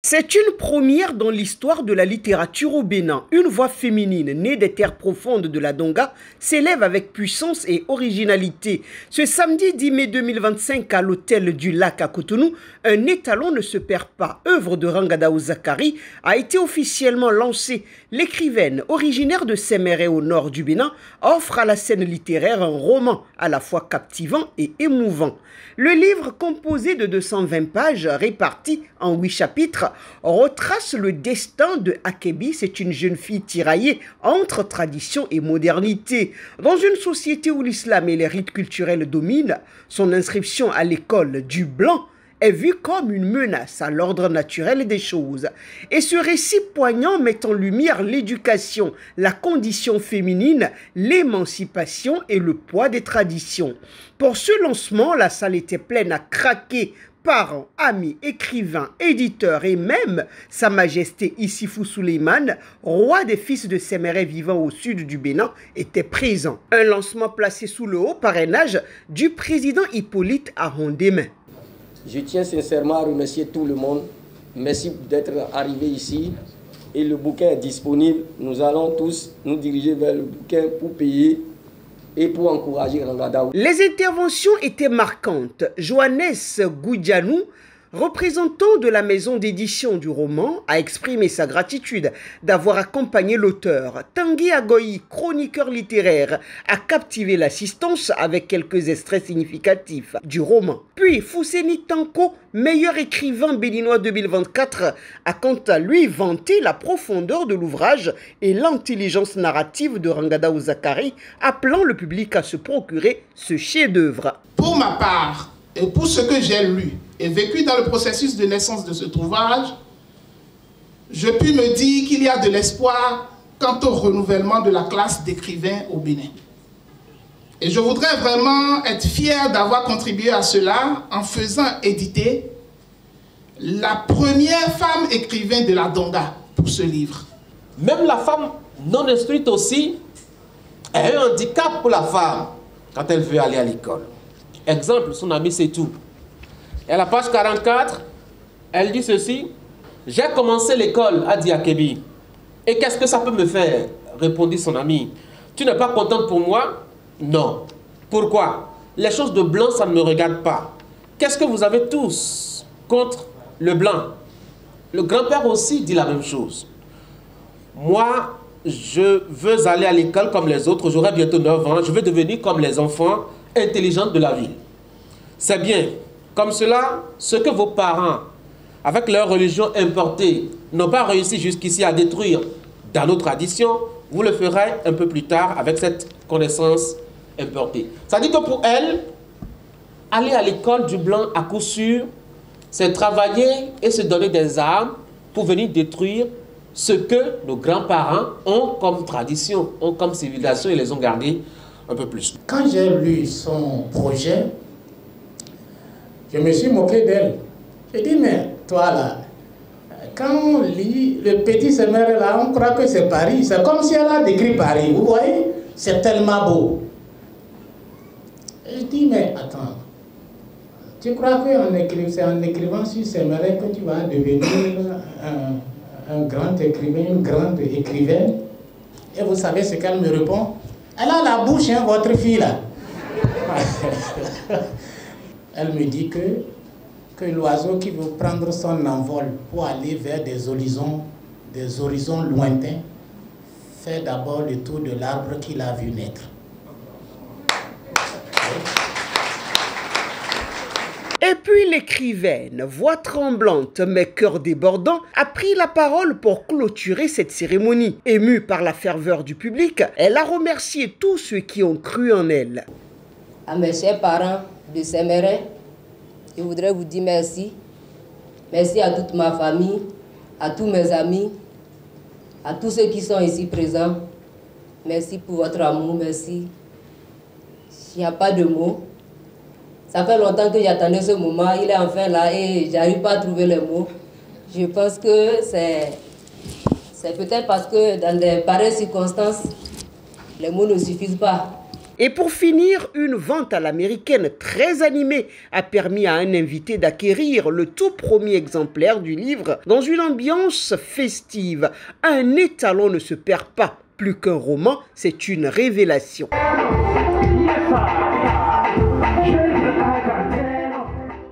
C'est une première dans l'histoire de la littérature au Bénin. Une voix féminine née des terres profondes de la Donga s'élève avec puissance et originalité. Ce samedi 10 mai 2025 à l'hôtel du Lac à Cotonou, un étalon ne se perd pas. Œuvre de Rangadaou Zakari a été officiellement lancée. L'écrivaine, originaire de Séméré au nord du Bénin, offre à la scène littéraire un roman à la fois captivant et émouvant. Le livre, composé de 220 pages réparties en 8 chapitres, retrace le destin de Akebi. C'est une jeune fille tiraillée entre tradition et modernité. Dans une société où l'islam et les rites culturels dominent, son inscription à l'école du blanc est vue comme une menace à l'ordre naturel des choses. Et ce récit poignant met en lumière l'éducation, la condition féminine, l'émancipation et le poids des traditions. Pour ce lancement, la salle était pleine à craquer. Parents, amis, écrivains, éditeurs et même Sa Majesté Issifou Souleymane, roi des fils de Séméré vivant au sud du Bénin, était présent. Un lancement placé sous le haut parrainage du président Hippolyte Arondemain. Je tiens sincèrement à remercier tout le monde. Merci d'être arrivé ici. Et le bouquin est disponible. Nous allons tous nous diriger vers le bouquin pour payer et pour encourager Rangadaou. Les interventions étaient marquantes. Johannes Goudjanou, représentant de la maison d'édition du roman, a exprimé sa gratitude d'avoir accompagné l'auteur. Tanguy Agoyi, chroniqueur littéraire, a captivé l'assistance avec quelques extraits significatifs du roman. Puis Fousseni Tanko, meilleur écrivain béninois 2024, a quant à lui vanté la profondeur de l'ouvrage et l'intelligence narrative de Rangadaou Zakari, appelant le public à se procurer ce chef-d'œuvre. Pour ma part, et pour ce que j'ai lu et vécu dans le processus de naissance de cet ouvrage, je puis me dire qu'il y a de l'espoir quant au renouvellement de la classe d'écrivains au Bénin. Et je voudrais vraiment être fier d'avoir contribué à cela en faisant éditer la première femme écrivain de la Donga pour ce livre. Même la femme non instruite aussi est un handicap pour la femme quand elle veut aller à l'école. Exemple, son amie Setou. Et à la page 44, elle dit ceci. « J'ai commencé l'école, a dit Akebi. Et qu'est-ce que ça peut me faire ?» répondit son ami. « Tu n'es pas contente pour moi ?» ?»« Non. » « Pourquoi ? Les choses de blanc, ça ne me regarde pas. Qu'est-ce que vous avez tous contre le blanc ?» Le grand-père aussi dit la même chose. « Moi, je veux aller à l'école comme les autres. J'aurai bientôt 9 ans. Je veux devenir comme les enfants intelligentes de la ville. » C'est bien. Comme cela, ce que vos parents, avec leur religion importée, n'ont pas réussi jusqu'ici à détruire dans nos traditions, vous le ferez un peu plus tard avec cette connaissance importée. Ça dit que pour elle, aller à l'école du blanc à coup sûr, c'est travailler et se donner des armes pour venir détruire ce que nos grands-parents ont comme tradition, ont comme civilisation et les ont gardés un peu plus. Quand j'ai lu son projet, je me suis moqué d'elle. J'ai dit, mais toi là, quand on lit le petit Séméré là, on croit que c'est Paris. C'est comme si elle a décrit Paris. Vous voyez, c'est tellement beau. Et je dis, mais attends, tu crois que c'est en écrivant sur Séméré que tu vas devenir un grand écrivain, une grande écrivaine? Et vous savez ce qu'elle me répond? Elle a la bouche, hein, votre fille là. Elle me dit que l'oiseau qui veut prendre son envol pour aller vers des horizons lointains fait d'abord le tour de l'arbre qu'il a vu naître. Et puis l'écrivaine, voix tremblante mais cœur débordant, a pris la parole pour clôturer cette cérémonie. Émue par la ferveur du public, elle a remercié tous ceux qui ont cru en elle. À mes chers parents de Séméré, je voudrais vous dire merci. Merci à toute ma famille, à tous mes amis, à tous ceux qui sont ici présents. Merci pour votre amour, merci. Il n'y a pas de mots. Ça fait longtemps que j'attendais ce moment, il est enfin là et j'arrive pas à trouver les mots. Je pense que c'est peut-être parce que dans de pareilles circonstances, les mots ne suffisent pas. Et pour finir, une vente à l'américaine très animée a permis à un invité d'acquérir le tout premier exemplaire du livre dans une ambiance festive. Un étalon ne se perd pas. Plus qu'un roman, c'est une révélation.